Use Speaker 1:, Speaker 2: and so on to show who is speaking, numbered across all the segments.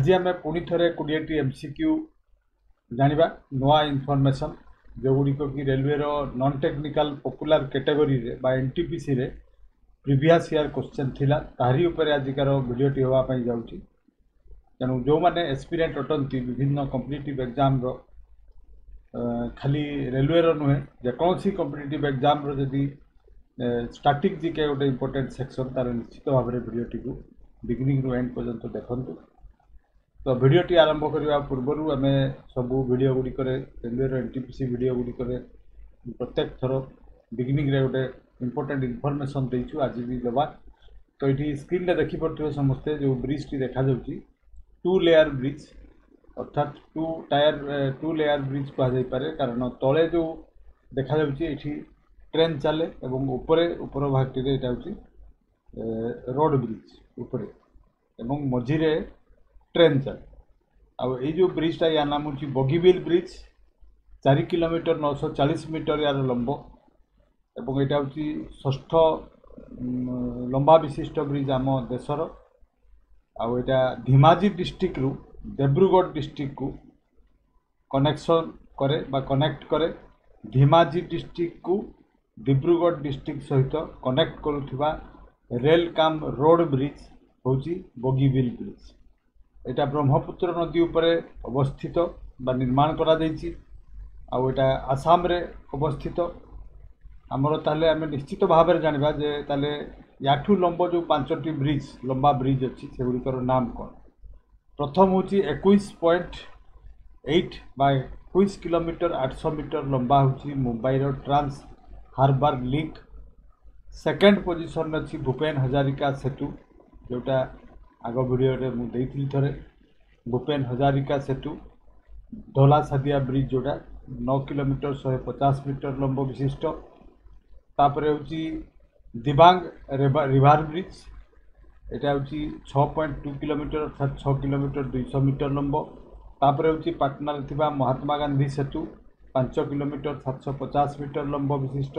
Speaker 1: आज आम पुणी थे 20टी MCQ जानिबा नवा इनफॉरमेशन जो गुड़िक कि railway non technical popular category रे बा NTPC रे प्रीवियस ईयर क्वेश्चन थिला तारी ऊपर आजिकार वीडियोटी होगापी जाऊँगी। तेणु जो मैंने एस्पिरेंट अटंती विभिन्न कॉम्पिटिटिव एग्जाम रो खाली रेलवे रो नुहे जेकोसी कॉम्पिटिटिव एग्जाम रो जदि स्टैटिक जीके गोटे इंपोर्टेंट सेक्शन तार निश्चित भाव में वीडियोटी को बिगिनिंग रु एंड पर्यंत देखंतु। तो वीडियोटी आरंभ करने पूर्व आम सबू वीडियो गुड़िक रेलवे NTPC वीडियो गुड़िक प्रत्येक थर बिगिनिंग रे गोटे इंपोर्टेंट इनफॉरमेशन देचु आज भी देवा। तो ये स्क्रीन में देखिपे समस्ते जो ब्रिज टी देखा जाउची 2 लेयर ब्रिज अर्थात 2 लेयर ब्रिज कहुपे कारण तले जो देखा जाउची ट्रेन चले एवं ऊपर भागटी यहाँ हूँ रोड ब्रिज उपरे एवं मझीरे ट्रेन चले आई जो ब्रिजटा या नाम हूँ बगीबिल ब्रिज 4 किलोमीटर 940 मीटर यार लंब एवं यहाँ हूँ षष्ठ लंबा विशिष्ट ब्रिज आम देशर आटा धेमाजी डिस्ट्रिक्ट रु देब्रुगढ़ डिस्ट्रिक्ट को कनेक्शन करे बा कनेक्ट करे धेमाजी डिस्ट्रिक्ट को डिब्रुगढ़ डिस्ट्रिक्ट सहित कनेक्ट करुवा रेल काम रोड ब्रिज हूँ बगीबिल ब्रिज। एटा ब्रह्मपुत्र नदी उपरे अवस्थित बा निर्माण करा जायछि आउ एटा आसाम रे अवस्थित। आमर ताले आम निश्चित भाव में जानिबा जे ताले याठू लंब जो 5टी ब्रिज लंबा ब्रिज अच्छी से गुड़िकर नाम कौन। प्रथम हूँ 21.8 बा 21 किलोमीटर 800 मीटर लंबा हूँ मुंबई रो trans harbour link. Second position अच्छी भूपेन हजारिका सेतु जोटा आग वीडियो मुझे थे भूपेन हजारिका सेतु ढोला सादिया ब्रिज जोटा 9 किलोमीटर 150 मीटर लंब विशिष्ट। तापर हूँ दिबांग रिवर ब्रिज यहाँ हूँ 6.2 किलोमीटर अर्थात 6 किलोमीटर 200 मीटर लंब। तापर हूँ पाटना थिबा महात्मा गांधी सेतु 5 किलोमीटर 750 मीटर लंब विशिष्ट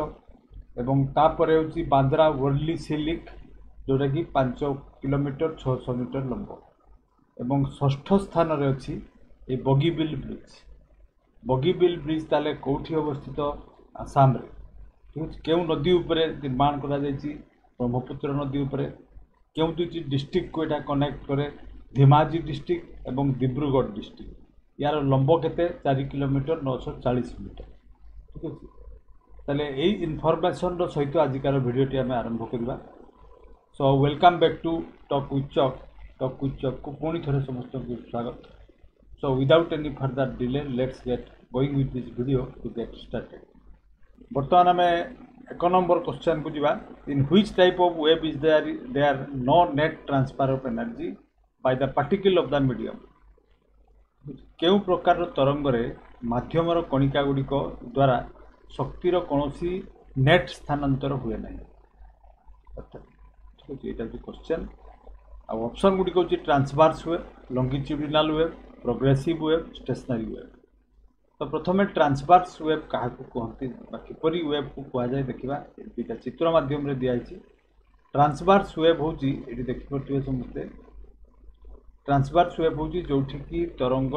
Speaker 1: एवं तापर हूँ बांद्रा वर्ली सी लिंक जोटा कि 5 किलोमीटर 600 मीटर लंब एवं षष्ठ स्थान रे अच्छी ये बगीबिल ब्रिज। बगीबिल ब्रिज ताले कौटी अवस्थित आसाम रे क्यों नदी उपरे निर्माण करा जायछि ब्रह्मपुत्र नदी उपरे क्यों दुईटी डिस्ट्रिक्ट को यहाँ कनेक्ट करे धेमाजी डिस्ट्रिक्ट एवं डिब्रुगढ़ डिस्ट्रिक्ट यार लंब केते 4 किलोमीटर 940 मीटर। ठीक है ताले यही इनफॉरमेशन सहित आजिकार वीडियोटी आम आरंभ करवा। So welcome back to talk with चक को पुणी थे समस्त को स्वागत। So without any further delay let's get going with this video to get started. बर्तमान आम 1 नंबर क्वेश्चन को जीवा। In which type of wave is there no net transfer of energy by the particle of the medium. केउ प्रकार तरंग रे माध्यमर कणिका गुड़िक द्वारा शक्तिर कौनसी नेट स्थानांतर हुए नहीं। ठीक है क्वेश्चन ऑप्शन गुड़िक हूँ transverse wave longitudinal wave progressive wave stationary wave. तो प्रथम ट्रांसवर्स वेव क्या कहते किपरि वेव को कहुए देखा दुईटा चित्र माध्यम दिखाई। ट्रांसवर्स वेव हूँ ये देखिपे समस्ते ट्रांसवर्स वेव हूँ जो कि तरंग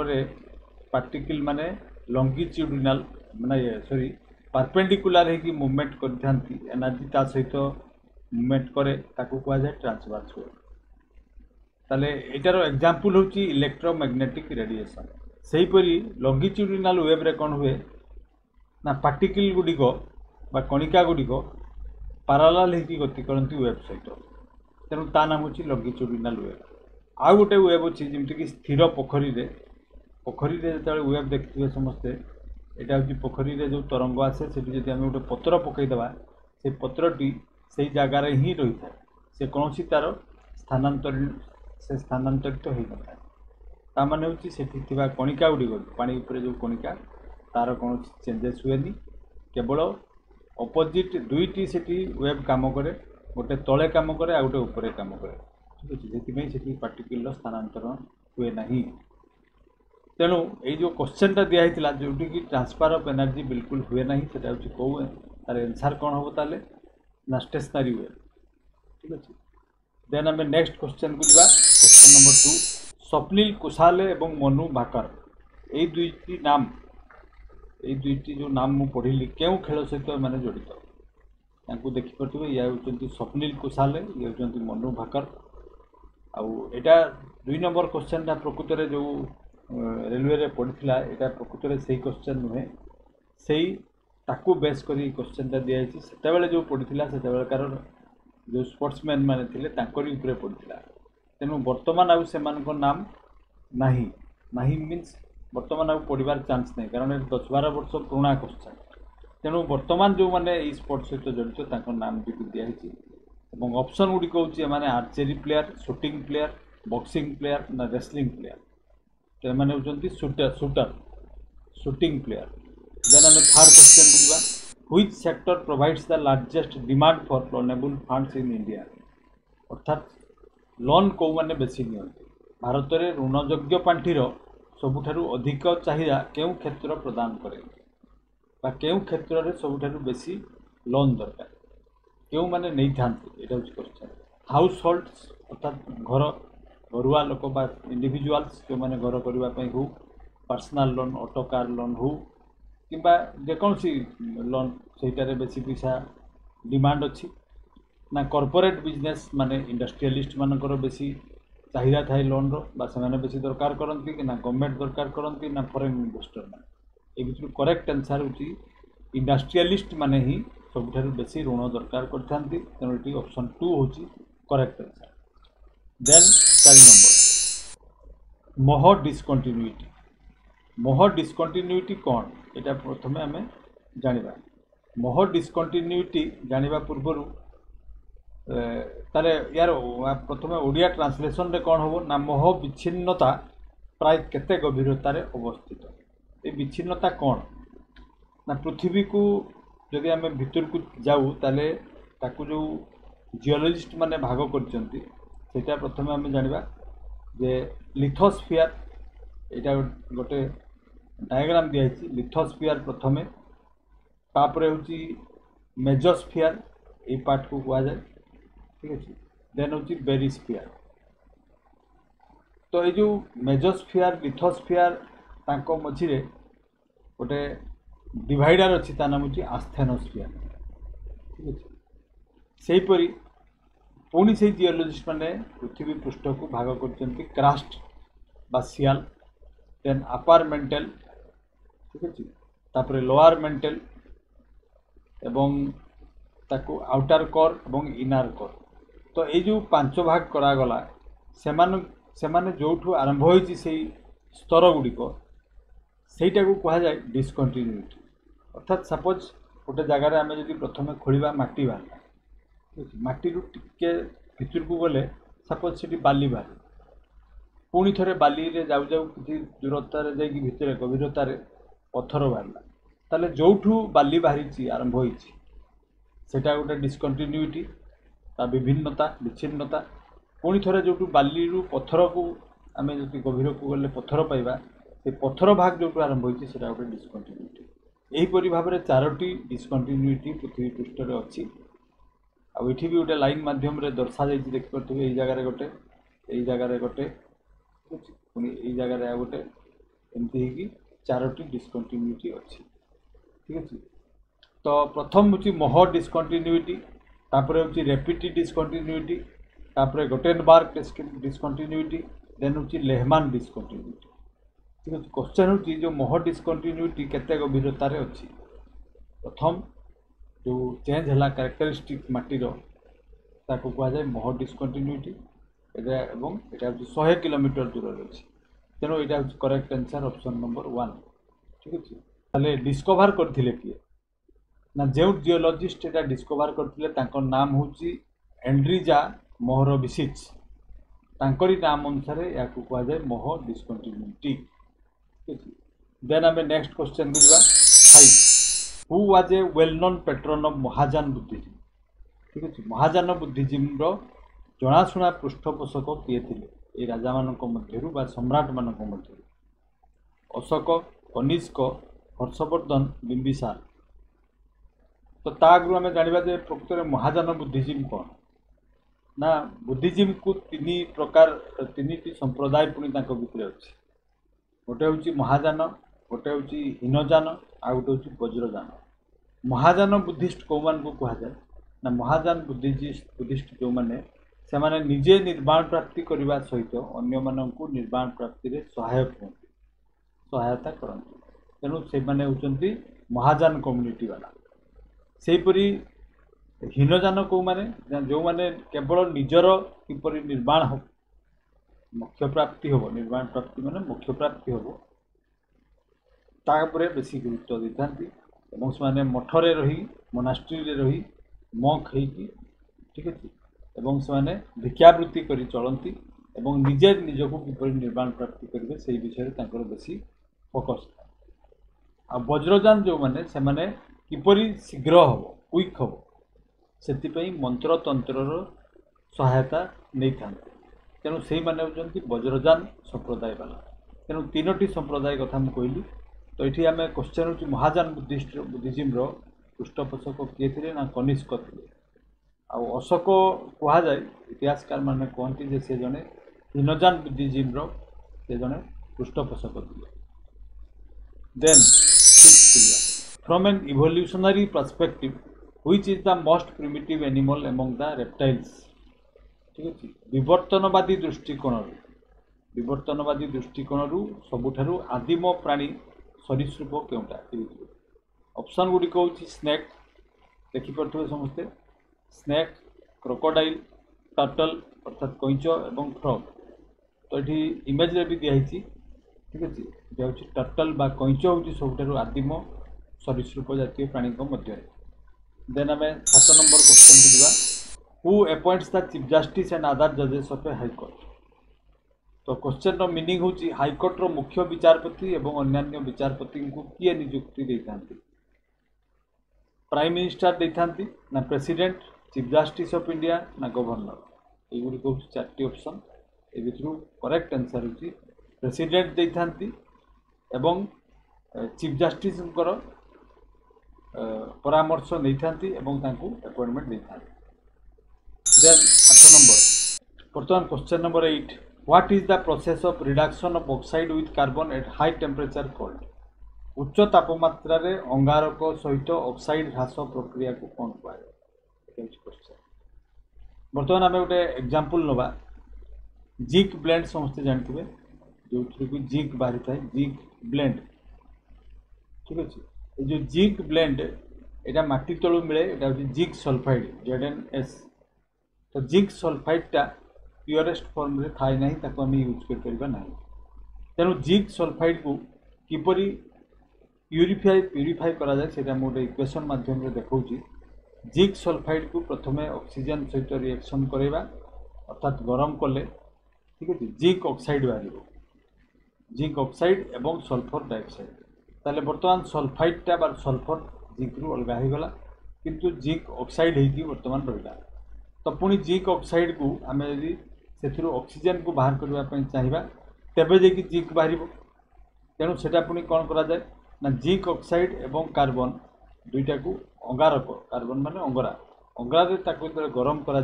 Speaker 1: पार्टिकल माने लॉन्गिट्यूडिनल माने सॉरी परपेंडिकुलर है मूवमेंट करथांती एनर्जी ता सहित मूवमेंट करे ताकू कहुए ट्रांसवर्स वेव। ताले एटार एग्जांपल हूँ इलेक्ट्रोमैग्नेटिक रेडिएशन। सेहीपरि लॉन्गिट्यूडिनल वेव रे कौन हुए ना पार्टिकल गुड़िक बा कणिका गुड़िक पैरेलल होगी गति करती वेव सहित तेणु ता नाम हूँ लॉन्गिट्यूडिनल वेव। आउ गोटे वेव अच्छी जमीक स्थिर पोखरी जो वेव देखिए समस्ते यहाँ हूँ पोखरी जो तरंग आसे से आम गोटे पत्र पकईदेवा से पत्रटी से जगार ही रही है से कौन सी तार स्थानांतरित हो न था ताने हूँ से कणिका गुड़िक पानी उपरे जो कणिका तार कौन चेंजेस हुए केवल अपोजिट दुईटी से वेव काम करे गोटे तले काम करे आ गोटे उपरे काम करे। ठीक है से पार्टिकल स्थानांतरण हुए ना। तेणु ये जो क्वेश्चनटा दिखाई जोटी कि ट्रांसफर ऑफ एनर्जी बिल्कुल हुए ना से कौ तार आंसर कौन हम ताले ना स्टेशनरी वेव। ठीक अच्छे देन आम नेक्स्ट क्वेश्चन को जा क्वेश्चन नंबर 2 स्वप्निल कुशाले एवं मनु भाकर এই দুইটি নাম এই দুইটি जो नाम मु पढ़िली केउ खेल सहित माने जड़ित तांकु देखि पड़थिबे या होचंती स्वप्निल कुशाले ये होचंती मनु भाकर आउ एटा 2 नंबर क्वेश्चन ता प्रकृत रे जो रेलवे रे पड़िथिला एटा प्रकृत रे सही क्वेश्चन नुहे सही ताकू बेस करी क्वेश्चन ता दिया छि सेटा बेले जो पड़िथिला सेटा बेले कार जो स्पोर्ट्समैन माने थिले तांकरी ऊपर पड़िथिला तेनु वर्तमान आउ सेमान को नाम नाही नाही मींस वर्तमान आउ पढ़िबार चांस नहीं कारण 10-12 वर्ष पुराना क्वेश्चन तेणु वर्तमान जो मैंने स्पोर्ट्स सहित जड़ित तांको नाम भी दिखाई और ऑप्शन गुड़िक हूँ मैंने archery player shooting player boxing player ना रेसलिंग प्लेयर तो ये होती शूटर शूटिंग प्लेयर देन आम थर्ड क्वेश्चन बुझा which sector provides the largest demand for loanable funds in India अर्थात लोन कौ मैंने बेसी नि भारत में ऋणयोग्य पांठिर सबुठारु अधिक चाहिदा केउ क्षेत्र प्रदान करे बा केउ क्षेत्र रे सबुठारु बेसी लोन दरकार केउ माने नहीं थांती एटा होची क्वेश्चन हाउस होल्ड्स अर्थात घर घरुआ लोक बा इंडिविजुअल्स जो माने घर करबा पई हो personal loan auto car loan हो किंबा जे कोनसी लोन सेटारे बेसी पैसा डिमांड अछि ना कॉर्पोरेट बिजनेस माने इंडस्ट्रियलिस्ट मानकर बेसी चाहिदा थाए लोन रो से बेसी दरकार करती कि ना गवर्नमेंट दरकार करती ना फॉरेन इन्वेस्टर मैंने ये करेक्ट आंसर होची इंडस्ट्रियलिस्ट माने ही सबुठारु बेसी ऋण दरकार करथांती तेणु ये ऑप्शन 2 होची करेक्ट आंसर देन 4 नंबर मोह डिस्कंटिन्यूटी कौन एटा प्रथमे आमे जानिबा मोह डिस्कंटिन्यूटी जानिबा पूर्वरु तारे यार प्रथम ओडिया ट्रांसलेशन रे कौन हम ना मोह विच्छिन्नता प्राय केते गभीरतार अवस्थित ये विच्छिन्नता कौन ना पृथ्वी को जदि आम भितर को जाऊ ताले ताकू जो जियोलॉजिस्ट माने भाग करचंती सेटा प्रथम आम जानिबा जे लिथोस्फियर एटा गोटे डायग्राम दिया है लिथोस्फियर प्रथमे तापरे होची मेजोस्फियर ए पार्ट को कहा जाए ठीक है देन हूँ बेरिस्फियर तो ये जो मेजोस्फियर लिथोस्फियर तांको मझिरे गोटे डिवाइडर अच्छी ता नाम हूँ आस्थेनोस्फियर ठीक है सेहीपरि पुणी से जियोलॉजिस्ट माने पृथ्वी पृष्ठ को भाग करचंती क्रास्ट बा सियाल देन अपर मेंटल ठीक है तापरे लोअर मेंटल एवं ताको आउटर कोर एवं इनर कोर तो ये जो 5 भाग करागला सेमाने जोठू आरंभ होइछि से स्तर गुड़िक सेटा को कहा जाए डिस्कंटिन्यूटी अर्थात सपोज गोटे जगार आम जब प्रथम खोलिबा माटी बाहर माटी टिके भितर को गले सपोज से बाली बाहर पुणी थे बाली रे जाऊ जाऊ कि दूरतार जा भितर गभीरतार पत्थर बाहरला ताले जोठू बाली बाहरी आरंभ होइछि सेटा गोटे डिस्कंटिन्यूटी ता विभिन्नता विच्छिन्नता पुणी थे जो बाली रु पत्थर को आम जो गभीर को गले पत्थर पाइबा से पत्थर भाग जो आरंभ होती है गोटे डिस्कंटिन्यूटी यहीपरि भाव में 4टी डिस्कंटिन्यूटी पृथ्वी पृष्ठ में अच्छी आठी भी गोटे लाइन मध्यम दर्शा जा देखिपे यही जगह गोटे यही जगह गोटे पुणी यही जगह गोटे एमती 4टी डिस्कंटिन्यूटी अच्छी ठीक है तो प्रथम हूँ मोह डिस्कंटिन्यूटी तापरे हूँ रेपिड डिस्कंटिन्यूटी तापरे गोटेनबार्ग डिस्कंटिन्यूटी देन हूँ लेहमान डिस्कंटिन्यूटी ठीक है क्वेश्चन हूँ जो मोह डिस्कंटिन्यूटी केते गभीरतार अच्छी प्रथम जो चेंज है कैरेक्टरिस्टिक माटीर ताको कहा जाए मोह डिस्कंटिन्यूटी एवं यहाँ हूँ 100 किलोमीटर दूर अच्छी तेणु यहाँ हूँ करेक्ट आंसर ऑप्शन नंबर 1 ठीक है ताले डिस्कवर करथिले किए ना जो जियोलॉजिस्ट एटा डिस्कवर करथिले तांकर नाम हूँ एंड्रिजा मोहरविसिच तांकरी नाम अनुसार या कहा जाए मोह डिस्कंटिन्यूटी देन आम नेक्स्ट क्वेश्चन बुझा 5 who was a well known patron of महाजान बुद्धिज्म ठीक है महाजान बुद्धिज्म रो जनाशुना पृष्ठपोषक किए थे ये राजा मानक मध्यरु बा सम्राट मानक मध्यरु अशोक कनिष्क हर्षवर्धन बिंबिसार तो ता आगु आम जाना जे प्रकृत में महाजान बुद्धिज्म कौन ना बुद्धिजीम को तीन प्रकार तीन संप्रदाय पुणी भितर अच्छी गोटे हूँ महाजान गोटे हूँ हीनजान आ गोटे हूँ वज्रजान। महाजान बुद्धिस्ट कौ मान को कहुए ना महाजान बुद्धिस्ट जो मैंने से माने निजे निर्वाण प्राप्ति करने सहित अन्य मानक निर्वाण प्राप्ति रे सहायक होती सहायता करती तेणु से माने होती महाजान कम्युनिटी वाला। सेहीपरि हीनजान कौ माने जो माने केवल निजर किपरि निर्वाण हो मोक्ष प्राप्ति हो निर्वाण प्राप्ति माने मोक्ष प्राप्ति हो तापर बेसी गुरुत्व दे था से मठरे रही मोनास्ट्री रही मक हो ठीक अच्छे एवं से भिक्षावृत्ति कर चलती एवं निजे निजक किपरि निर्वाण प्राप्ति करेंगे से विषय बेसी फोकस था। आ वज्रजान जो मैंने से माने किपरि शीघ्र हम क्विक हम से मंत्र तंत्र सहायता नहीं था तेणु से मैंने होती वज्रजान संप्रदाय वाला। तेणु तीनोटी संप्रदाय कथा मुझे कहली तो ये आम क्वेश्चन हो महाजान बुद्धिजीम पृष्ठपोषक किए थे ना कनिष्क थे अशोक कहुए इतिहासकार मैंने कहते से जड़े हीनजान बुद्धिजीम से जड़े पृष्ठपोषक थे। Then from an evolutionary perspective which is the most primitive animal among the reptiles ठीक अच्छे विवर्तनवादी दृष्टिकोण सबुठारु आदिम प्राणी सरीसृप केउटा ऑप्शन गुड़िक हूँ स्नेक देखिपे समस्ते स्नेक क्रोकोडाइल टर्टल अर्थात कईच एवं फ्रॉग तो ये इमेज भी दिखाई ठीक अच्छे ये हूँ टर्टल बा कईच हूँ सबुठारु आदिम सरीसृप जातीय प्राणी मध्य। देन आम 7 नंबर क्वेश्चन को जावा who appoints the chief justice and other जजेस ऑफ ए हाईकोर्ट। तो क्वेश्चन मीनिंग हूँ हाईकोर्टर मुख्य विचारपति एवं अन्य विचारपति को किए नियुक्ति देता प्राइम मिनिस्टर देता ना president chief justice of India ना गवर्नर युड़िक हूँ 4टी ऑप्शन ए भितर करेक्ट आंसर हूँ प्रेसिडेंट देता एवं चीफ जस्टिस परामर्श नहीं था अपॉइंटमेंट देता। देन 8 नंबर बर्तमान question number 8 what is the process of reduction of oxide with carbon at high temperature called. उच्च तापमात्रा रे अंगारक सहित ऑक्साइड ह्रास प्रक्रिया को कौन कहुए क्वेश्चन। बर्तमान आम गोटे एग्जांपल नवा जिंक ब्लेंड समस्ते जानते जो थ्रू जिंक बाहरी था जिंक ब्लेंड ठीक अच्छे ये जो जिंक ब्लेंड यहाँ माटी तलू मिले यहाँ हूँ जिंक सल्फाइड ZnS। तो जिंक सल्फाइडटा प्योरेस्ट फॉर्म रे थाए ना आम यूज कर तेणु जिंक सल्फाइड को किपरि प्यूरीफाई करा जाए से गोटे इक्वेशन माध्यम देखा जिंक सल्फाइड को प्रथम ऑक्सीजन सहित रिएक्शन करवा अर्थात गरम कले ठीक है जिंक ऑक्साइड बाहर जिंक ऑक्साइड एवं सल्फर डाइऑक्साइड ताले बर्तमान सल्फाइडटा बा सल्फर जिंक रु अलग हो गला किंतु जिंक ऑक्साइड होगी बर्तमान रहा। तो पुणी जिंक ऑक्साइड को आम यदि से ऑक्सीजन को बाहर करने चाहिए तेबे जाकि जिंक बाहर तेणु से पुणी कौन करा जाए ना जिंक ऑक्साइड एवं कार्बन दुईटा को अंगारक कार्बन माने अंगरा अंगारे गरम करा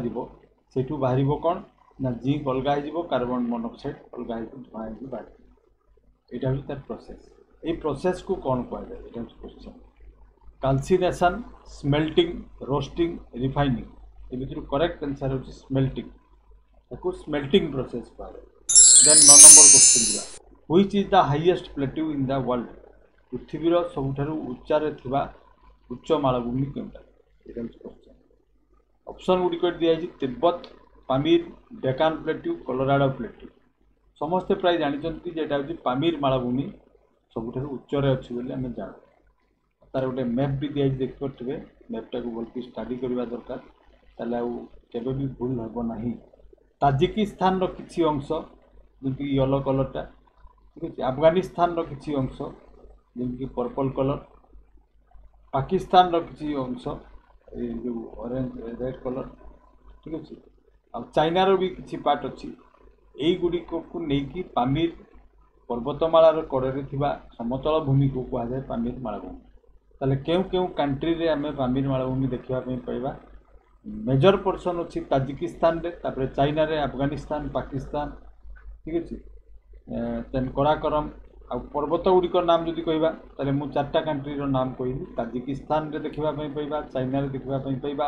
Speaker 1: सेठू बाहर कौन ना जिंक अलग हो कार्बन मोनोक्साइड अलग धुआं बाहर यहाँ हूँ तार प्रोसेस ये प्रोसेस को कौन कहुए यहाँ हूँ question. Calcination smelting roasting refining ये भितर करेक्ट आंसर हूँ स्मेल्टिंग ताको स्मेल्टिंग प्रोसेस कहुए। देन 9 नंबर क्वेश्चन दिया which is the highest plateau in the world पृथ्वीर सबुठारु उच्चारे थिबा उच्च मालभूमि केउटा ये हूँ क्वेश्चन। ऑप्शन गुड़िक दिखाई Tibet Pamir Deccan plateau Colorado plateau समस्ते प्राय जानते जेटा हूँ पामीर मालभूमि सबुठारु उच्चरे अच्छी बोली आम जान तार गोटे मैप भी दिखाई देखिपे मैपटा को भलि स्टडी करवा दरकार ताले केबे भी भूल हेब नाही। ताजिकिस्तान किसी अंश जमी येलो कलरटा ठीक अच्छे अफगानिस्तान किसी अंश जमीक पर्पल कलर पाकिस्तान किसी अंश जो ऑरेंज रेड कलर ठीक अच्छे आ चाइनार भी किसी पार्ट अच्छी यही गुड़िक को लेकिन पामीर पर्वतमालार कड़े समतल भूमि को कहुए पामीर मालभूमि ताले केउ केउ कंट्री रे आमे पामीर मालभूमि देखा पाइबा मेजर पोर्सन अच्छी ताजिकिस्तान रे तापर चाइना रे अफगानिस्तान पाकिस्तान ठीक अच्छे देन कराकरम आ पर्वत गुड़िक नाम जदि कहवा ताले मु चारटा कंट्री रो नाम कहली ताजिकिस्तान रे देखा पाइबा चाइना रे देखा पाइबा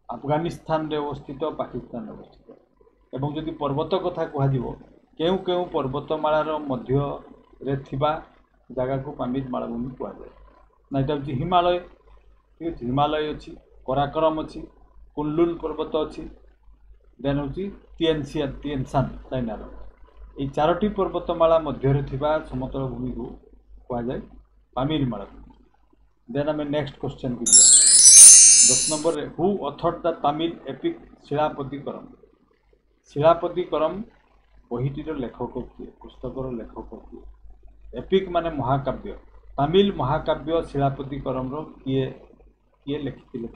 Speaker 1: अफगानिस्तान रे अवस्थित पाकिस्तान रे अवस्थित एवं जदि पर्वत कथा कह केउ केउ पर्वतमालार मध्य रे थिबा जगह को पामीर मालभूमि कहुए ना यहाँ हूँ हिमालय ठीक अच्छे हिमालय अच्छी कराकरम अच्छी कुनलुन पर्वत अच्छी देन हूँ तिएनसान चाइनार ये चारोटी पर्वतमाला मध्य थिबा समतल भूमि को कहुए पामीर मालभूमि। देन आम नेक्स्ट क्वेश्चन को 10 number who authored the Tamil epic Silappatikaram Silappatikaram बहीटीर लेखक किए पुस्तकर लेखक किए एपिक माने महाकाव्य तमिल महाकाव्य शिलापतिकरम किए किए लिखिले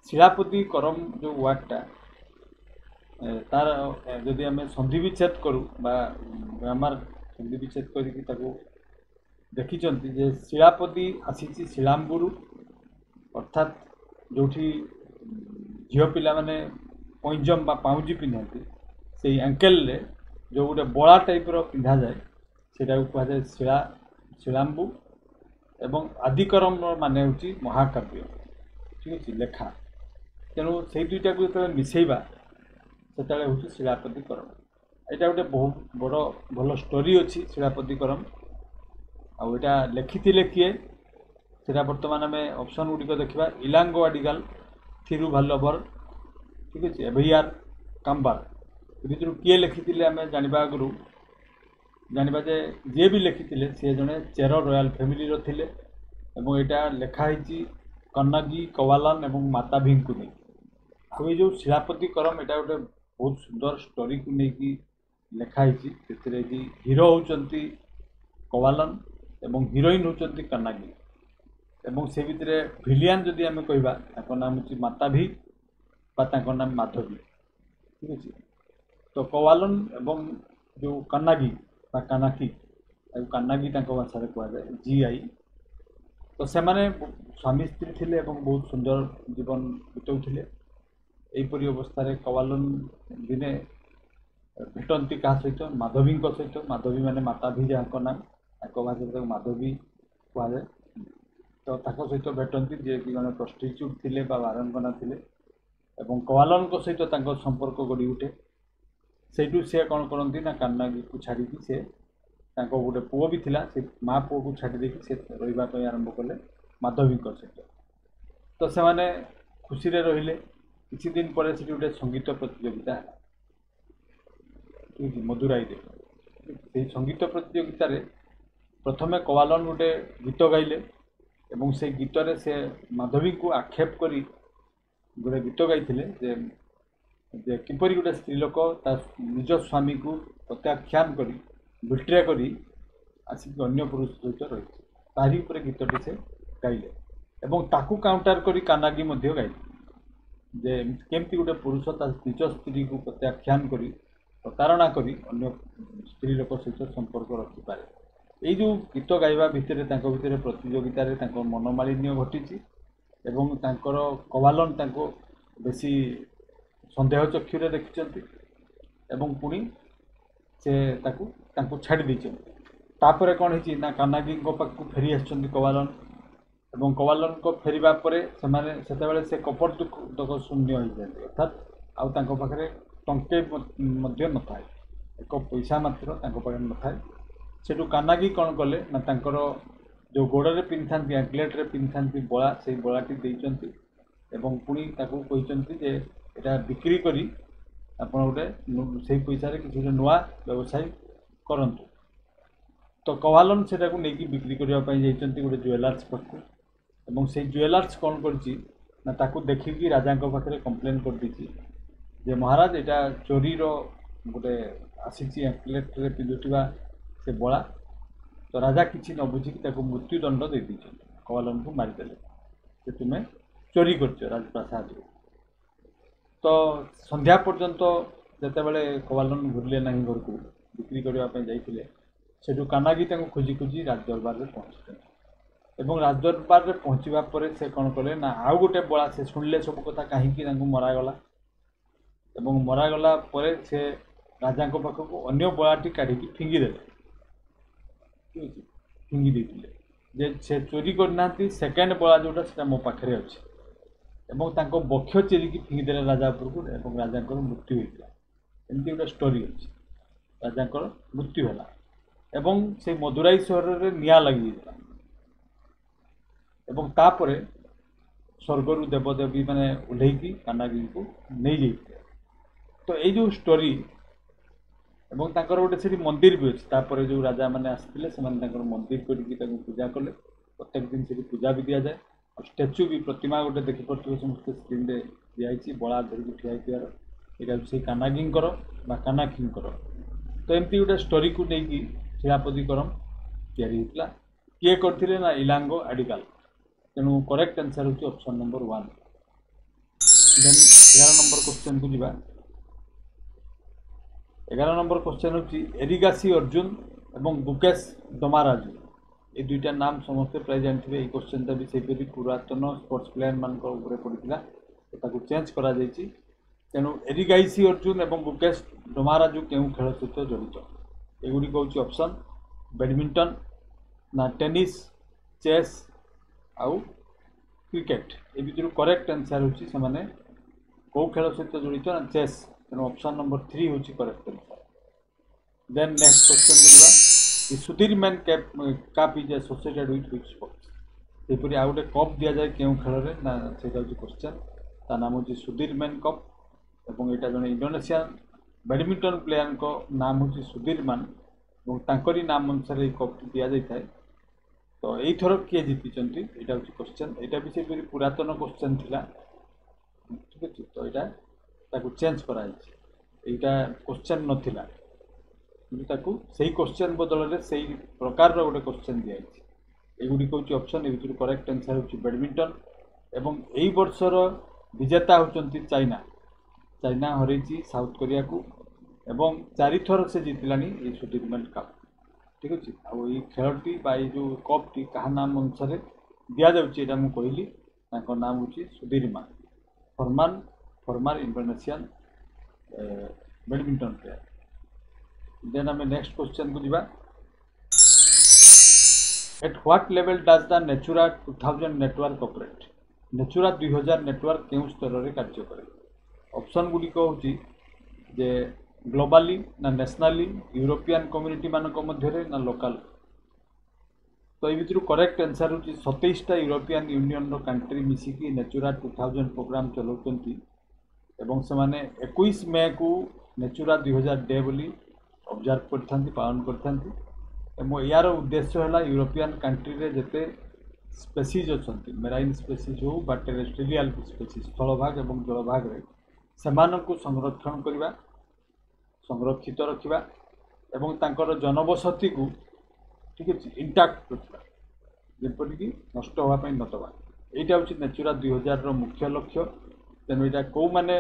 Speaker 1: शिलापतिकरम जो वार्डटा तार जदि आम संधि विच्छेद करूँ ग्रामर संधि विच्छेद करके देखी जे शिलापति आसी शिलाम्बुरु अर्थात जो झील पिला माने पैंजम बा पाउजी पिंधती से एंकेल रे जो गोटे बड़ा टाइप रो पिंधा जाए सेटा को कहा शिला शिलाम्बु एवं आदिकरम माने होची महाकाव्य ठीक अच्छे लेखा तेणु से दुईटा को जो मिसेबा से हूँ शिलापतिकरम यहाँ गोटे बहुत बड़ भल स्टोरी अच्छी शिलापतिकरम आटा लिखी किए सेटा बर्तमान आम ऑप्शन गुड़िक देखा इलांगो अडिगाल थिरुभाल्लभर ठीक अच्छे एभेयार काम्बार भर किए लिखी आम जाना आगु जाना जे जी भी लिखी सी जड़े चेर रॉयल फैमिली रे एवं यहाँ लिखाही कन्नगी कवालन एवं माताभी को नहीं आ जो शिलापतिकरम यहाँ गोटे बहुत सुंदर स्टोरी को लेकिन लिखाही हीरो होती कवालन एवं हीरोइन होती कन्नगी एवं से भितर भिलियन जदि आम कहवा नाम हूँ माताभी नाम माधवी ठीक अच्छे तो कवालन एवं जो कन्नगी कानाकी कानागी भाषा कहुए GI तो से माने स्वामी स्त्री थिले एवं बहुत सुंदर जीवन बिताउथिले एपरी अवस्था कवालन दिने भेटती क्या सहित माधवी सहित माधवी माने माताभी जहाँ नाम भाषा माधवी कहुए तो सहित भेटती जे कि जड़े प्रस्टिट्यूट थिले बारंगना थिले एवं कवालन सहित संपर्क गढ़ी उठे से सी कौन करती ना कान्नागी को छाड़ी से गोटे पुओ भी थिला से माँ पुओ को छाड़ी देखी से रही आरंभ कले माधवी सहित तो से माने खुशी रे रहिले किसी दिन पर से गोटे संगीत प्रतियोगिता है मदुराई से संगीत प्रतियोगिता रे प्रथमे कवालन गोटे गीत गाइले एवं से गीत रे से माधवी को आक्षेप करी गोटे गीत गाई जे किपरि गोटे स्त्रीलोक निज स्वामी को प्रत्याख्यान करी बिट्रे करी आसिक अन्य पुरुष सहित रही तारी उपरे गीतटी से गाइले एवं ताकू काउंटर करी कानागी मध्य गाइले जे केमती गोटे पुरुष निज स्त्री को प्रत्याख्यान करी प्रतारणा करी अन्य स्त्रीलोक सहित संपर्क रखिपारे। जो गीत गाइबा भितर भितर प्रतियोगिता मनोमालिन्य घटी एवं कवालन बेसी सन्देह चक्षुरे देखिंट एवं पुणी से छाड़ी तापर कौन है ना कानागी पाक फेरी आसछन्ति कवालन एवं कवालन को फेरिबा परे से कपट शून्य हो जाते अर्थात आउ पाखे टंके न था एक पैसा मात्र पाखे न था से कानागी कौन कले ना जो गोड़े पिंधि एंकलेट रे पिंधि बला से बलाटी देइचंती एवं पुणी कहते यहाँ बिक्री करी आप गोटे से पैसा किसी नुआ व्यवसाय करंतु तो कवालन से नहीं बिक्री करने गोटे ज्वेलर्स पाखु एवं से ज्वेलर्स कौन कर देखिकी राजा पाखे कंप्लेन कर दी जे महाराज यहाँ चोरी गोटे आसी एंकलेट रे पिंधुवा से बला तो राजा किसी न बुझिकी मृत्युदंड दे दी कवालन को मारिदे तुम्हें चोरी कर राजप्रासाद तो संध्या पर्यंत जिते कवालन घुरले ना घर को बिक्री करने जाते से कानागी खोजी खोजी राज दरबार में पहुँचते ଏବଂ ରାଜଦରବାରରେ ପହଞ୍ଚିବା ପରେ ସେ କ'ଣ କଲେ ନା ଆଉ ଗୋଟେ ବଳା ସେ ଶୁଣିଲେ ସବୁ କଥା କାହିଁକି ତାଙ୍କୁ ମରାଗଲା ଏବଂ ମରାଗଲା ପରେ ସେ ରାଜାଙ୍କ ପାଖକୁ ଅନ୍ୟ ବଳାଟି କାଢ଼ିକି ଫିଙ୍ଗିଦେଲେ। ଠିକ୍ ଅଛି, ଫିଙ୍ଗି ଦେଇଥିଲେ ଯେ ସେ ଚୋରି କରିନାହାନ୍ତି, ସେକେଣ୍ଡ ବଳା ଯେଉଁଟା ସେଟା ମୋ ପାଖରେ ଅଛି ଏବଂ ତାଙ୍କ ବକ୍ଷ ଚିରିକି ଫିଙ୍ଗିଦେଲେ ରାଜା ଉପରକୁ ଏବଂ ରାଜାଙ୍କର ମୃତ୍ୟୁ ହୋଇଥିଲା। ଏମିତି ଗୋଟେ ଷ୍ଟୋରି ଅଛି। ରାଜାଙ୍କର ମୃତ୍ୟୁ ହେଲା ଏବଂ ସେ ମଦୁରାଇ ସହରରେ ନିଆଁ ଲାଗିଯାଇଥିଲା ଏବଂ ତାପରେ ସ୍ୱର୍ଗରୁ ଦେବଦେବୀ ମାନେ ଓହ୍ଲେଇକି କାନାଗିରିକୁ ନେଇଯାଇଥିଲେ। ତ ଏଇ ଯେଉଁ ଷ୍ଟୋରି ଏବଂ ତାଙ୍କର ଗୋଟେ ସେଠି ମନ୍ଦିର ବି ଅଛି। ତାପରେ ଯେଉଁ ରାଜାମାନେ ଆସିଥିଲେ ସେମାନେ ତାଙ୍କର ମନ୍ଦିର କରିକି ତାଙ୍କୁ ପୂଜା କଲେ। ପ୍ରତ୍ୟେକ ଦିନ ସେଠି ପୂଜା ବି ଦିଆଯାଏ। ଆଉ ଷ୍ଟାଚ୍ୟୁ ବି ପ୍ରତିମା ଗୋଟେ ଦେଖିପାରୁଥିବେ ସମସ୍ତେ ସ୍କ୍ରିନ୍ରେ ଦିଆହେଇଛି ବଳା ଧରିକି ଠିଆ ହେଇଥିବାର। ଏଇଟା ହେଉଛି ସେଇ କାନାଗିଙ୍କର ବା କାନାକ୍ଷୀଙ୍କର। ତ ଏମିତି ଗୋଟେ ଷ୍ଟୋରିକୁ ନେଇକି ଶିଳାପତିକରମ୍ ତିଆରି ହେଇଥିଲା। କିଏ କରିଥିଲେ ନା ଇଲାଙ୍ଗୋ ଆଡ଼ିଗାଲ। ତେଣୁ କରେକ୍ଟ ଆନ୍ସର୍ ହେଉଛି ଅପସନ୍ ନମ୍ବର 1। ଦେନ୍ 11 ନମ୍ବର କ୍ୱେଶ୍ଚନକୁ ଯିବା। 11 ନମ୍ବର କ୍ୱେଶ୍ଚନ ହେଉଛି ଏରିଗାସି ଅର୍ଜୁନ ଏବଂ ବୁକେଶ ଡମାରାଜୁ। এই দুইটা নাম ସମସ୍ତେ ପ୍ରାୟ ଜାଣିଥିବେ। এই କ୍ୱେଶ୍ଚନଟା ବି ସେହିପରି ପୁରାତନ ସ୍ପୋର୍ଟସ ପ୍ଲେୟାରମାନଙ୍କ ଉପରେ ପଡ଼ିଥିଲା, ତାକୁ ଚେଞ୍ଜ କରାଯାଇଛି। ତେଣୁ ଏରିଗାଇସି ଅର୍ଜୁନ ଏବଂ ବୁକେଶ ଡମାରାଜୁ କେଉଁ ଖେଳ ସହିତ ଜଡ଼ିତ? ଏଗୁଡ଼ିକ ହେଉଛି ଅପସନ୍ ବ୍ୟାଡ଼ମିଣ୍ଟନ ନା ଟେନିସ୍, ଚେସ୍ ଆଉ କ୍ରିକେଟ୍। ଏ ଭିତରୁ କରେକ୍ଟ ଆନ୍ସର୍ ହେଉଛି ସେମାନେ କେଉଁ ଖେଳ ସହିତ ଜଡ଼ିତ ନା ଚେସ୍। ତେଣୁ ଅପସନ୍ ନମ୍ବର 3 ହେଉଛି କରେକ୍ଟ ଆନ୍ସର୍। ଦେନ୍ ନେକ୍ସଟ କ୍ୱେଶ୍ଚନକୁ ଯିବା। The Sudirman Cup is associated with which sports? ସେହିପରି ଆଉ ଗୋଟେ କପ୍ ଦିଆଯାଏ କେଉଁ ଖେଳରେ ନା ସେଇଟା ହେଉଛି କ୍ୱେଶ୍ଚନ୍। ତା ନାମ ହେଉଛି ସୁଧୀରମ୍ୟାନ କପ୍ ଏବଂ ଏଇଟା ଜଣେ ଇଣ୍ଡୋନେସିଆନ୍ ବ୍ୟାଡ଼ମିଣ୍ଟନ ପ୍ଲେୟାରଙ୍କ ନାମ ହେଉଛି ସୁଧୀରମାନ ଏବଂ ତାଙ୍କରି ନାମ ଅନୁସାରେ ଏହି କପ୍ଟି ଦିଆଯାଇଥାଏ। ତ ଏଇଥର କିଏ ଜିତିଛନ୍ତି ଏଇଟା ହେଉଛି କ୍ୱେଶ୍ଚନ୍। ଏଇଟା ବି ସେହିପରି ପୁରାତନ କ୍ୱେଶ୍ଚନ୍ ଥିଲା। ଠିକ୍ ଅଛି, ତ ଏଇଟା ତାକୁ ଚେଞ୍ଜ କରାଯାଇଛି। ଏଇଟା କ୍ୱେଶ୍ଚନ୍ ନଥିଲା କିନ୍ତୁ ତାକୁ ସେଇ କ୍ୱେଶ୍ଚନ୍ ବଦଳରେ ସେଇ ପ୍ରକାରର ଗୋଟେ କ୍ୱେଶ୍ଚନ୍ ଦିଆଯାଇଛି। ଏଗୁଡ଼ିକ ହେଉଛି ଅପସନ୍। ଏ ଭିତରୁ କରେକ୍ଟ ଆନ୍ସର୍ ହେଉଛି ବ୍ୟାଡ଼ମିଣ୍ଟନ ଏବଂ ଏଇ ବର୍ଷର ବିଜେତା ହେଉଛନ୍ତି ଚାଇନା। ଚାଇନା ହରେଇଛି ସାଉଥ କୋରିଆକୁ ଏବଂ 4 ଥର ସେ ଜିତିଲାଣି ଏଇ ସୁଧୀରମ୍ୟାନ କପ୍। ଠିକ୍ ଅଛି, ଆଉ ଏଇ ଖେଳଟି ବା ଏଇ ଯେଉଁ କପ୍ଟି କାହା ନାମ ଅନୁସାରେ ଦିଆଯାଉଛି ଏଇଟା ମୁଁ କହିଲି। ତାଙ୍କ ନାମ ହେଉଛି ସୁଧୀରମାନ ଫର୍ମାର ଇଣ୍ଡୋନେସିଆନ୍ ବ୍ୟାଡ଼ମିଣ୍ଟନ ପ୍ଲେୟାର। ଦେନ୍ ଆମେ ନେକ୍ସଟ କ୍ୱେଶ୍ଚନକୁ ଯିବା। At what level does the Natura 2000 network operate? Natura 2000 network କେଉଁ ସ୍ତରରେ କାର୍ଯ୍ୟ କରେ? ଅପସନ୍ ଗୁଡ଼ିକ ହେଉଛି ଯେ ଗ୍ଲୋବାଲି ନା ନ୍ୟାସନାଲି, ୟୁରୋପିଆନ୍ କମ୍ୟୁନିଟି ମାନଙ୍କ ମଧ୍ୟରେ ନା ଲୋକାଲ। ତ ଏଇ ଭିତରୁ କରେକ୍ଟ ଆନ୍ସର୍ ହେଉଛି 27ଟା ୟୁରୋପିଆନ୍ ୟୁନିୟନର କଣ୍ଟ୍ରି ମିଶିକି ନେଚୁରା 2000 ପ୍ରୋଗ୍ରାମ ଚଲାଉଛନ୍ତି ଏବଂ ସେମାନେ 21 ମେକୁ ନେଚୁରା 2000 ଡେ ବୋଲି ଅବଜର୍ଭ କରିଥାନ୍ତି, ପାଳନ କରିଥାନ୍ତି। ଏବଂ ଏହାର ଉଦ୍ଦେଶ୍ୟ ହେଲା ୟୁରୋପିଆନ୍ କଣ୍ଟ୍ରିରେ ଯେତେ ସ୍ପେସିଜ୍ ଅଛନ୍ତି, ମେରାଇନ୍ ସ୍ପେସିଜ୍ ହେଉ ବା ଟେରେଷ୍ଟ୍ରିଆଲ୍ ସ୍ପେସିଜ୍ ସ୍ଥଳଭାଗ ଏବଂ ଜଳଭାଗରେ, ସେମାନଙ୍କୁ ସଂରକ୍ଷଣ କରିବା, ସଂରକ୍ଷିତ ରଖିବା ଏବଂ ତାଙ୍କର ଜନବସତିକୁ ଠିକ୍ ଅଛି ଇଣ୍ଟାକ୍ଟ ରଖିବା, ଯେପରିକି ନଷ୍ଟ ହେବା ପାଇଁ ନ ଦେବା। ଏଇଟା ହେଉଛି ନେଚୁରା 2000ର ମୁଖ୍ୟ ଲକ୍ଷ୍ୟ। ତେଣୁ ଏଇଟା କେଉଁମାନେ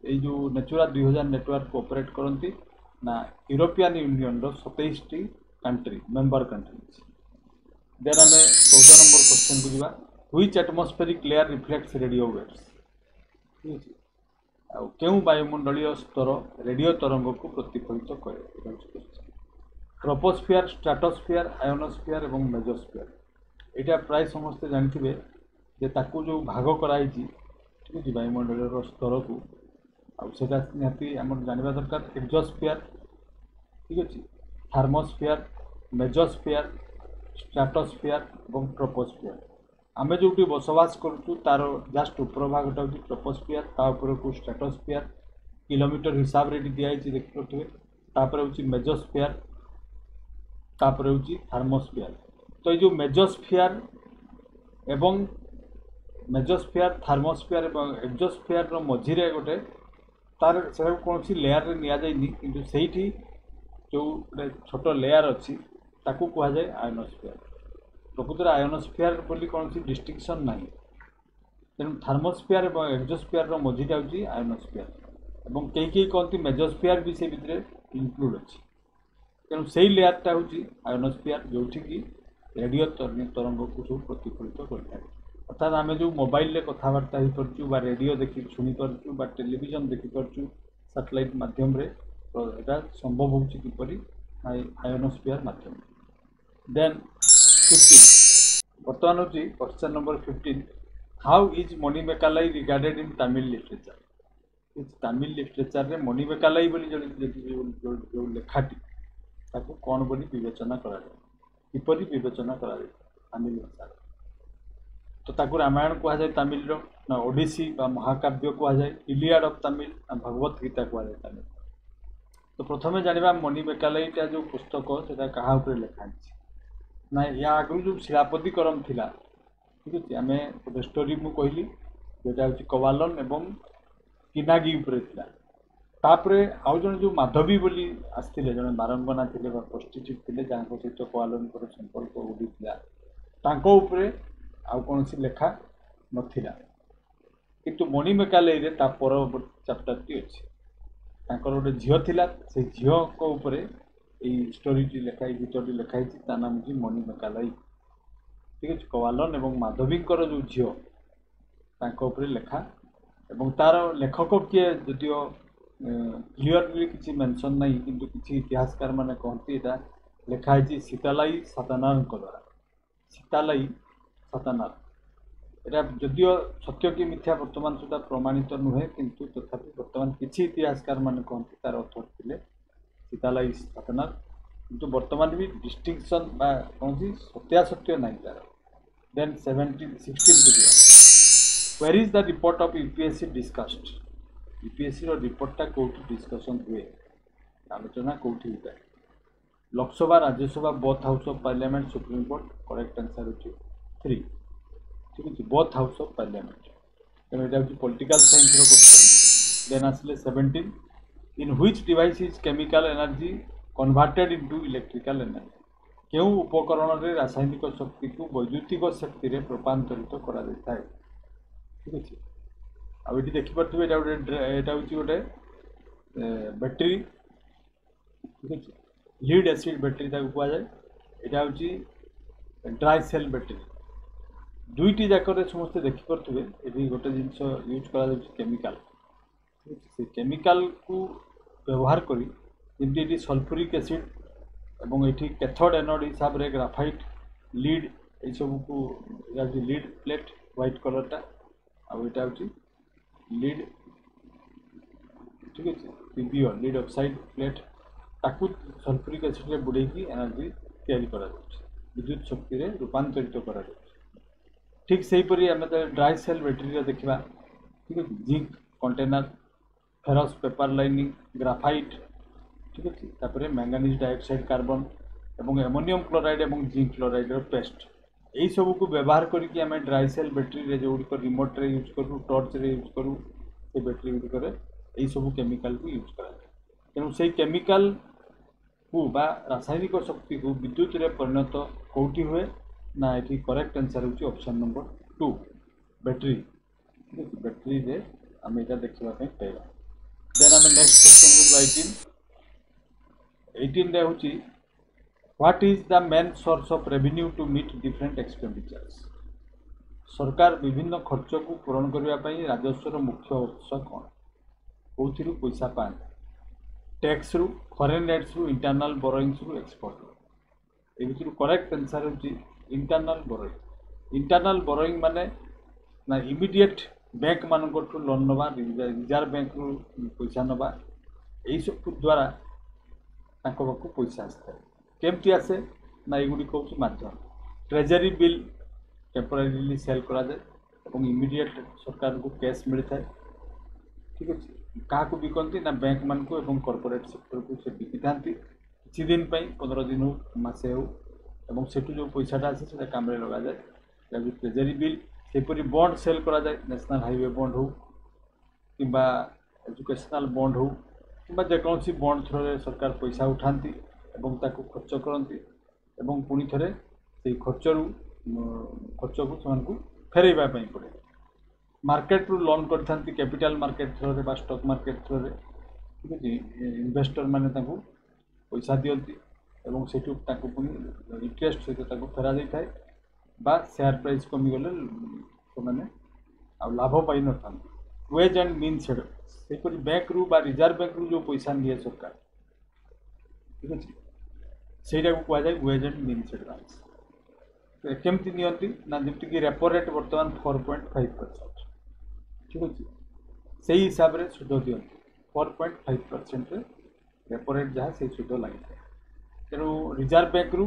Speaker 1: ଏଇ ଯେଉଁ ନେଚୁରା 2000 ନେଟୱାର୍କକୁ ଅପରେଟ୍ କରନ୍ତି ନା European ୟୁନିୟନର 27ଟି country member countries। then ଆମେ 14 ନମ୍ବର କ୍ୱେଶ୍ଚନକୁ ଯିବା। which atmospheric layer reflects radio waves? ଠିକ୍ ଅଛି, ଆଉ କେଉଁ ବାୟୁମଣ୍ଡଳୀୟ ସ୍ତର ରେଡ଼ିଓ ତରଙ୍ଗକୁ ପ୍ରତିଫଳିତ କରେ? ଏଇଟା ହେଉଛି କ୍ୱେଶ୍ଚନ। ଟ୍ରୋପୋସ୍ଫିୟର, ଷ୍ଟ୍ରାଟୋସ୍ଫିୟର, ଆୟୋନୋସ୍ଫିୟର ଏବଂ ମେଜୋସ୍ଫିୟର। ଏଇଟା ପ୍ରାୟ ସମସ୍ତେ ଜାଣିଥିବେ ଯେ ତାକୁ ଯେଉଁ ଭାଗ କରାଯାଇଛି ଠିକ୍ ଅଛି ବାୟୁମଣ୍ଡଳୀୟର ସ୍ତରକୁ, ଆଉ ସେଇଟା ନିହାତି ଆମର ଜାଣିବା ଦରକାର। ଏକ୍ଜୋସ୍ଫିୟର ଠିକ୍ ଅଛି, ଥାର୍ମୋସ୍ଫିୟର, ମେଜୋସ୍ଫିୟର, ଷ୍ଟ୍ରାଟୋସ୍ଫିୟର ଏବଂ ଟ୍ରୋପୋସ୍ଫିୟର। ଆମେ ଯେଉଁଠି ବସବାସ କରୁଛୁ ତାର ଜଷ୍ଟ ଉପର ଭାଗଟା ହେଉଛି ଟ୍ରୋପୋସ୍ଫିୟର, ତା ଉପରକୁ ଷ୍ଟ୍ରାଟୋସ୍ଫିୟର କିଲୋମିଟର ହିସାବରେ ଏଠି ଦିଆଯାଇଛି ଦେଖିପାରୁଥିବେ। ତାପରେ ହେଉଛି ମେଜୋସ୍ଫିୟର, ତାପରେ ହେଉଛି ଥାର୍ମୋସ୍ଫିୟର। ତ ଏଇ ଯେଉଁ ମେଜୋସ୍ଫିୟର, ଥାର୍ମୋସ୍ଫିୟର ଏବଂ ଏକ୍ଜୋସ୍ଫିୟରର ମଝିରେ ଗୋଟେ ତାର ସେଟାକୁ କୌଣସି ଲେୟାରରେ ନିଆଯାଇନି, କିନ୍ତୁ ସେଇଠି ଯେଉଁ ଗୋଟେ ଛୋଟ ଲେୟାର ଅଛି ତାକୁ କୁହାଯାଏ ଆୟୋନୋସ୍ଫିୟର। ପ୍ରକୃତରେ ଆୟୋନୋସ୍ଫିୟର ବୋଲି କୌଣସି ଡିଷ୍ଟିଂସନ୍ ନାହିଁ। ତେଣୁ ଥାର୍ମୋସ୍ଫିୟର ଏବଂ ଏକ୍ଜୋସ୍ଫିୟରର ମଝିଟା ହେଉଛି ଆୟୋନୋସ୍ଫିୟର ଏବଂ କେହି କେହି କହନ୍ତି ମେଜୋସ୍ଫିୟର ବି ସେ ଭିତରେ ଇନକ୍ଲୁଡ୍ ଅଛି। ତେଣୁ ସେଇ ଲେୟାରଟା ହେଉଛି ଆୟୋନୋସ୍ଫିୟର, ଯେଉଁଠିକି रेडियो तरंग को सब प्रतिफलित करता है। अर्थात आम जो मोबाइल कथबार्ता हो पार्चु रेडियो देखी शुणी पार्चु टेलीविजन देखी पार्चु सैटेलाइट माध्यम यहाँ संभव होपरी आयोनोस्फीयर माध्यम। देन 15 बर्तमान हूँ question number 15 how is Manimekalai regarded in Tamil literature. Tamil literature रे मणि मेकालाई जो लेखाटी ताको कौन बोली विवेचना करा किपरि विवेचना करा तमिल भाषा तो ताको रामायण कह जाए तमिल ना ओडिसी बा महाकाव्य कह जाए इलियाड ऑफ तमिल भगवत गीता कह जाए तमिल। तो प्रथम जाना मणि मेकालाईटा जो पुस्तक से क्या लिखाई ना या आगु जो शिलापतिकरम थिला ठीक अच्छे आम गोटे स्टोरी मु कहली जोटा हूँ कवालन एवं किनागी उपरे थिला तापरे आउ जन जो माधवी बोली आसते जन बारंगना थे प्रोस्टिट्यूट थे जहाँ सहित कवालन संपर्क उड़ीला तांको उपरे आउ कौन सी लेखा नथिला किंतु मणि मेकालाई ता परवर्ती चैप्टर टी अच्छे तांकर गोटे झील थिला से झील को उपरे यही स्टोरीटी लेखाई गीतटी लेखाई नाम हूँ मणि मेकालाई ठीक अच्छे कवालन एवं माधवींकर जो झील लेखा एवं तार लेखक किए जदिओ क्लीयरली किसी मेंशन नहीं किंतु किसी इतिहासकार माने कहती है लेखाई सीतालाई सातनार द्वारा सीतालाई सातनार यहाँ जदिओ सत्य कि मिथ्या वर्तमान सुधा प्रमाणित नुहे किंतु तथापि वर्तमान किसी इतिहासकार माने कहती तार अथर थे सीतालाई सातनार किंतु वर्तमान भी डिस्टिंक्शन कौन सी सत्यासत्य नहीं तार। Then 16 where is the report of UPSC discussed UPSC रिपोर्टा कौटी डिस्कसन हुए आलोचना कौटी होता है Lok Sabha Rajya Sabha both house of parliament supreme court correct answer होती 3 ठीक है बोथ हाउस ऑफ पार्लियामेंट तेणु यहाँ हूँ पॉलिटिकल साइंस क्वेश्चन। देन आसिले 17 in which device is chemical energy converted into electrical energy क्यों उपकरण रे रासायनिक शक्ति को वैद्युतिक शक्ति रे रूपांतरित करा जाता है ठीक अच्छे आ ये देखिपे यहाँ हूँ गोटे बैटेरी ठीक अच्छे लीड एसिड बैटेरी कह जाए यहाँ हूँ ड्राई सेल बैटेरी दुईटी जाकर समस्ते देखिपे ये गोटे जिन यूज कर केमिकल से केमिकल को व्यवहार करी जमी सल्फ्यूरिक एसिड एवं ये कैथोड एनोड हिसाब से ग्राफाइट लीड ये सब को लीड प्लेट व्हाइट कलरटा आईटा हूँ लीड ठीक है पीबीओ लीड ऑक्साइड प्लेट ताकू सल्फ्यूरिक एसिड रे बुड़ेकी एनर्जी तैयारी करा विद्युत शक्ति रे रूपांतरित करा ठीक से हीपरी आम ड्राई सेल बैटेरी देखा ठीक है zinc container ferrous paper lining graphite ठीक अच्छे तापर मैंगानीज डाइऑक्साइड कार्बन एवं एमोनियम क्लोराइड एवं जिंक क्लोराइड पेस्ट यही सब को व्यवहार करके आम ड्राई सेल बैटेरी जो गुड़िक रिमोट रे यूज करूँ टर्च रे यूज करूँ से बैटेरी गुड़िक यही सब केमिकल को यूज करा तेणु से केमिकल को बा रासायनिक शक्ति को विद्युत रे परिणत कौटी हुए ना ये करेक्ट आंसर हूँ ऑप्शन नंबर 2 बैटेरी ठीक है बैटेरी रे आम यहाँ देखा पाइबा। देन आम नेक्स्ट क्वेश्चन 18 हूँ what is the main source of revenue to meet different expenditures सरकार विभिन्न खर्च को पूरण करने राजस्वर मुख्य उत्स कौन कौथि पैसा पाते टैक्स रु फॉरेन एड्स रु इंटरनल बोरोइंग्स रु एक्सपोर्ट रु ए करेक्ट आंसर हूँ इंटरनल बोरोइंग माने ना इमिडिएट बैंक मान लोन नवा रिजर्व बैंक रु पैसा नवा यही सब द्वारा पाखु पैसा आसता है केमती आसे ना युड़ी हूँ माध्यम ट्रेजरी बिल टेम्पोरारीली सेल करा जाए और इमिडिएट सरकार को कैश मिलता है ठीक अच्छे क्या बिकती ना बैंक मान को एवं कॉर्पोरेट सेक्टर को से बिकी था किसी दिन 15 दिन हो मसे हो एवं सेठू जो पैसाटा आसे से काम लगा जाए ट्रेजरी बिल सेपरी बॉन्ड सेल करा जाए नेशनल हाईवे बॉन्ड हो कि एजुकेशनल बॉन्ड हो कि जेकोसी बॉन्ड थ्रो सरकार पैसा उठाती एवं ताको खर्च करती एवं पुणी थे से खर्च को फेरवा पड़े मार्केट रु लोन करती capital market through stock market through ठीक है इन्वेस्टर माने पैसा दियंती ଏବଂ ସେଠୁ ତାକୁ ପୁଣି ଇଣ୍ଟରେଷ୍ଟ ସହିତ ତାକୁ ଫେରା ଯାଇଥାଏ ବା ସେୟାର ପ୍ରାଇସ୍ କମିଗଲେ ସେମାନେ ଆଉ ଲାଭ ପାଇନଥାନ୍ତି। ୱେଜ୍ ଆଣ୍ଡ ମିନ୍ସ ଆଡ଼ଭାନ୍ସ ସେହିପରି ବ୍ୟାଙ୍କରୁ ବା ରିଜର୍ଭ ବ୍ୟାଙ୍କରୁ ଯେଉଁ ପଇସା ନିଏ ସରକାର, ଠିକ୍ ଅଛି, ସେଇଟାକୁ କୁହାଯାଏ ୱେଜ୍ ଆଣ୍ଡ ମିନ୍ସ ଆଡ଼ଭାନ୍ସ। କେମିତି ନିଅନ୍ତି ନା ଯେମିତିକି ରେପୋ ରେଟ୍ ବର୍ତ୍ତମାନ 4.5%, ଠିକ୍ ଅଛି, ସେଇ ହିସାବରେ ସୁଧ ଦିଅନ୍ତି 4.5%ରେ ରେପୋ ରେଟ୍ ଯାହା ସେଇ ସୁଧ ଲାଗିଥାଏ। ତେଣୁ ରିଜର୍ଭ ବ୍ୟାଙ୍କରୁ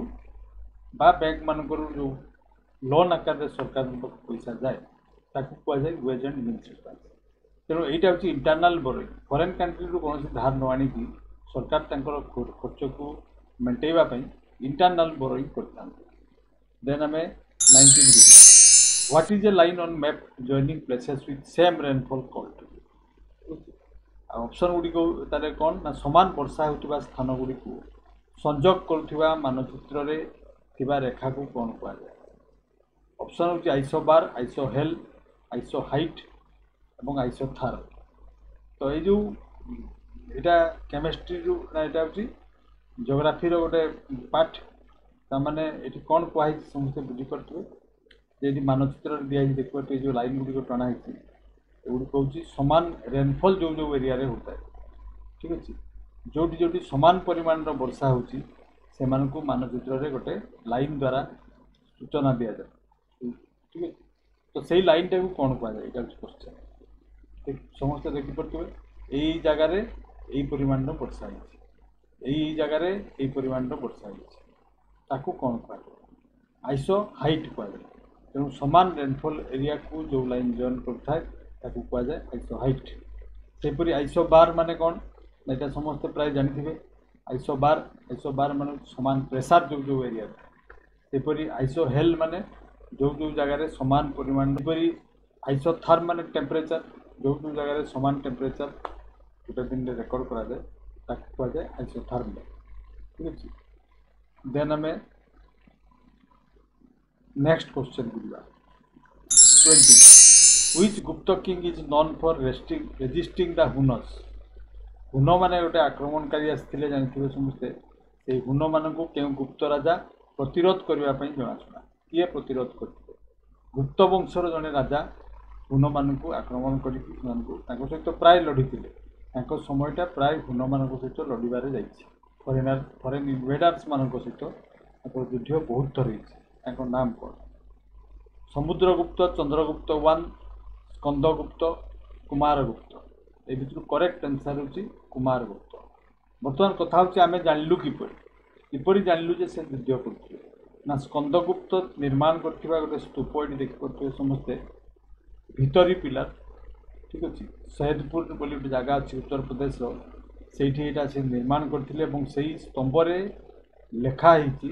Speaker 1: ବା ବ୍ୟାଙ୍କମାନଙ୍କରୁ ଯେଉଁ ଲୋନ୍ ଆକାରରେ ସରକାରଙ୍କ ପାଖକୁ ପଇସା ଯାଏ ତାକୁ କୁହାଯାଏ ୱେଜ୍ ଆଣ୍ଡ ମିନ୍ସ ଆଡ଼ଭାନ୍ସ। ତେଣୁ ଏଇଟା ହେଉଛି ଇଣ୍ଟରନାଲ୍ ବୋରୋଇଂ। ଫରେନ୍ କଣ୍ଟ୍ରିରୁ କୌଣସି ଧାର ନ ଆଣିକି ସରକାର ତାଙ୍କର ଖର୍ଚ୍ଚକୁ ମେଣ୍ଟେଇବା ପାଇଁ ଇଣ୍ଟରନାଲ୍ ବୋରୋଇଂ କରିଥାନ୍ତି। ଦେନ୍ ଆମେ 19 ଦେଖିବା what is a line on map joining places with same rainfall called. ଆଉ ଅପସନ୍ ଗୁଡ଼ିକ ତାହେଲେ କ'ଣ ନା ସମାନ ବର୍ଷା ହେଉଥିବା ସ୍ଥାନ ଗୁଡ଼ିକୁ ସଂଯୋଗ କରୁଥିବା ମାନଚିତ୍ରରେ ଥିବା ରେଖାକୁ କ'ଣ କୁହାଯାଏ? ଅପସନ୍ ହେଉଛି ଆଇସୋ ବାର୍, ଆଇସୋ ହେଲ୍, ଆଇସୋ ହାଇଟ୍ ଏବଂ ଆଇସୋ ଥାର୍ମ। ତ ଏଇ ଯେଉଁ ଏଇଟା କେମିଷ୍ଟ୍ରିରୁ ନା ଏଇଟା ହେଉଛି ଜିଓଗ୍ରାଫିର ଗୋଟେ ପାର୍ଟ। ତାମାନେ ଏଠି କ'ଣ କୁହାହେଇଛି ସମସ୍ତେ ବୁଝିପାରୁଥିବେ ଯେ ଏଠି ମାନଚିତ୍ରରେ ଦିଆହେଇଛି ଦେଖିପାରୁଥିବେ ଯେଉଁ ଲାଇନ୍ ଗୁଡ଼ିକ ଟଣା ହେଇଛି ଏଗୁଡ଼ିକ ହେଉଛି ସମାନ ରେନଫଲ୍ ଯେଉଁ ଯେଉଁ ଏରିଆରେ ହେଉଥାଏ, ଠିକ୍ ଅଛି, ଯେଉଁଠି ଯେଉଁଠି ସମାନ ପରିମାଣର ବର୍ଷା ହେଉଛି ସେମାନଙ୍କୁ ମାନଚିତ୍ରରେ ଗୋଟେ ଲାଇନ୍ ଦ୍ୱାରା ସୂଚନା ଦିଆଯାଏ, ଠିକ୍ ଅଛି। ତ ସେଇ ଲାଇନ୍ଟାକୁ କ'ଣ କୁହାଯାଏ ଏଇଟା ହେଉଛି କ୍ୱେଶ୍ଚନ୍। ସମସ୍ତେ ଦେଖିପାରୁଥିବେ ଏଇ ଜାଗାରେ ଏଇ ପରିମାଣର ବର୍ଷା ହେଇଛି, ଏଇ ଜାଗାରେ ଏଇ ପରିମାଣର ବର୍ଷା ହେଇଛି, ତାକୁ କ'ଣ କୁହାଯାଏ? ଆଇସୋ ହାଇଟ୍ କୁହାଯାଏ। ତେଣୁ ସମାନ ରେନଫଲ୍ ଏରିଆକୁ ଯେଉଁ ଲାଇନ୍ ଜଏନ୍ କରିଥାଏ ତାକୁ କୁହାଯାଏ ଆଇସୋ ହାଇଟ୍। ସେହିପରି ଆଇସୋ ବାର୍ ମାନେ କ'ଣ? ଏଇଟା ସମସ୍ତେ ପ୍ରାୟ ଜାଣିଥିବେ। ଆଇସୋ ବାର୍ ମାନେ ସମାନ ପ୍ରେସାର ଯେଉଁ ଯେଉଁ ଏରିଆରେ। ସେହିପରି ଆଇସୋ ହେଲ୍ ମାନେ ଯେଉଁ ଯେଉଁ ଜାଗାରେ ସମାନ ପରିମାଣ। ସେହିପରି ଆଇସୋ ଥାର୍ମ ମାନେ ଟେମ୍ପରେଚର, ଯେଉଁ ଯେଉଁ ଜାଗାରେ ସମାନ ଟେମ୍ପରେଚର ଗୋଟେ ଦିନରେ ରେକର୍ଡ଼ କରାଯାଏ ତାକୁ କୁହାଯାଏ ଆଇସୋ ଥାର୍ମ, ଠିକ୍ ଅଛି। ଦେନ୍ ଆମେ ନେକ୍ସଟ କ୍ୱେଶ୍ଚନ୍ ବୁଝିବା 20 which Gupta king is known for resisting the Hunos? ହୁନ ମାନେ ଗୋଟେ ଆକ୍ରମଣକାରୀ ଆସିଥିଲେ ଜାଣିଥିବେ ସମସ୍ତେ। ସେଇ ହୁନମାନଙ୍କୁ କେଉଁ ଗୁପ୍ତ ରାଜା ପ୍ରତିରୋଧ କରିବା ପାଇଁ ଜଣାଶୁଣା? କିଏ ପ୍ରତିରୋଧ କରିଥିଲେ? ଗୁପ୍ତ ବଂଶର ଜଣେ ରାଜା ହୁନମାନଙ୍କୁ ଆକ୍ରମଣ କରିକି ସେମାନଙ୍କୁ ତାଙ୍କ ସହିତ ପ୍ରାୟ ଲଢ଼ିଥିଲେ। ତାଙ୍କ ସମୟଟା ପ୍ରାୟ ହୁନମାନଙ୍କ ସହିତ ଲଢ଼ିବାରେ ଯାଇଛି। ଫରେନ୍ ଇନଭେଡର୍ସ ମାନଙ୍କ ସହିତ ତାଙ୍କର ଯୁଦ୍ଧ ବହୁତ ଥର ହେଇଛି। ତାଙ୍କ ନାମ କ'ଣ? ସମୁଦ୍ରଗୁପ୍ତ, ଚନ୍ଦ୍ରଗୁପ୍ତ 1, ସ୍କନ୍ଦଗୁପ୍ତ, କୁମାରଗୁପ୍ତ। ଏ ଭିତରୁ କରେକ୍ଟ ଆନ୍ସର୍ ହେଉଛି କୁମାରଗୁପ୍ତ। ବର୍ତ୍ତମାନ କଥା ହେଉଛି ଆମେ ଜାଣିଲୁ କିପରି ଜାଣିଲୁ ଯେ ସେ ଯୁଦ୍ଧ କରୁଥିଲେ ନା ସ୍କନ୍ଦଗୁପ୍ତ ନିର୍ମାଣ କରିଥିବା ଗୋଟେ ସ୍ତୂପ ଏଠି ଦେଖିପାରୁଥିବେ ସମସ୍ତେ ଭିତରି ପିଲାର, ଠିକ୍ ଅଛି, ସୈୟଦପୁର ବୋଲି ଗୋଟେ ଜାଗା ଅଛି ଉତ୍ତରପ୍ରଦେଶର, ସେଇଠି ଏଇଟା ସେ ନିର୍ମାଣ କରିଥିଲେ ଏବଂ ସେଇ ସ୍ତମ୍ଭରେ ଲେଖା ହେଇଛି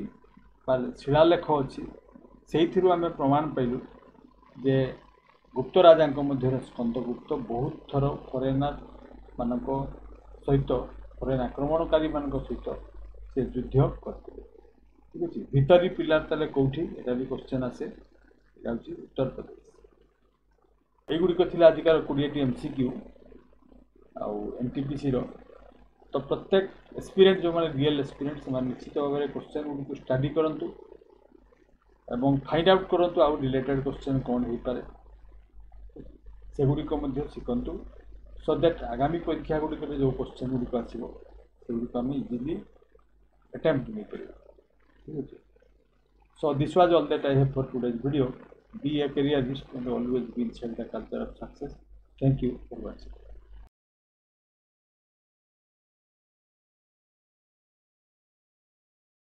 Speaker 1: ବା ଶିଳାଲେଖ ଅଛି। ସେଇଥିରୁ ଆମେ ପ୍ରମାଣ ପାଇଲୁ ଯେ ଗୁପ୍ତ ରାଜାଙ୍କ ମଧ୍ୟରେ ସ୍କନ୍ଦଗୁପ୍ତ ବହୁତ ଥର ଫରେନର୍ ମାନଙ୍କ ସହିତ ଫରେନ୍ ଆକ୍ରମଣକାରୀମାନଙ୍କ ସହିତ ସେ ଯୁଦ୍ଧ କରିଥିଲେ, ଠିକ୍ ଅଛି। ଭିତରି ପିଲାର ତାହେଲେ କେଉଁଠି ଏଇଟା ବି କ୍ୱେଶ୍ଚନ୍ ଆସେ, ଏଇଟା ହେଉଛି ଉତ୍ତରପ୍ରଦେଶ। এইଗୁଡ଼ିକ ଥିଲା ଆଜିକାର 20ଟି MCQ ଆଉ NTPCର। ତ ପ୍ରତ୍ୟେକ ଏକ୍ସପିରିଏଣ୍ଟ ଯେଉଁମାନେ ରିଏଲ୍ ଏକ୍ସପିରିଏଣ୍ଟ ସେମାନେ ନିଶ୍ଚିତ ଭାବରେ କ୍ୱେଶ୍ଚନ୍ ଗୁଡ଼ିକୁ ଷ୍ଟଡି କରନ୍ତୁ ଏବଂ ଫାଇଣ୍ଡ ଆଉଟ୍ କରନ୍ତୁ ଆଉ ରିଲେଟେଡ୍ କ୍ୱେଶ୍ଚନ୍ କ'ଣ ହେଇପାରେ ସେଗୁଡ଼ିକ ମଧ୍ୟ ଶିଖନ୍ତୁ, ସୋ ଦ୍ୟାଟ୍ ଆଗାମୀ ପରୀକ୍ଷା ଗୁଡ଼ିକରେ ଯେଉଁ କ୍ୱେଶ୍ଚନ୍ ଗୁଡ଼ିକ ଆସିବ ସେଗୁଡ଼ିକ ଆମେ ଇଜିଲି ଆଟେମ୍ପ୍ଟ ନେଇପାରିବା, ଠିକ୍ ଅଛି। So this was all that I have for today's video. Be a careerist and always be inside the culture of success. Thank you for watching.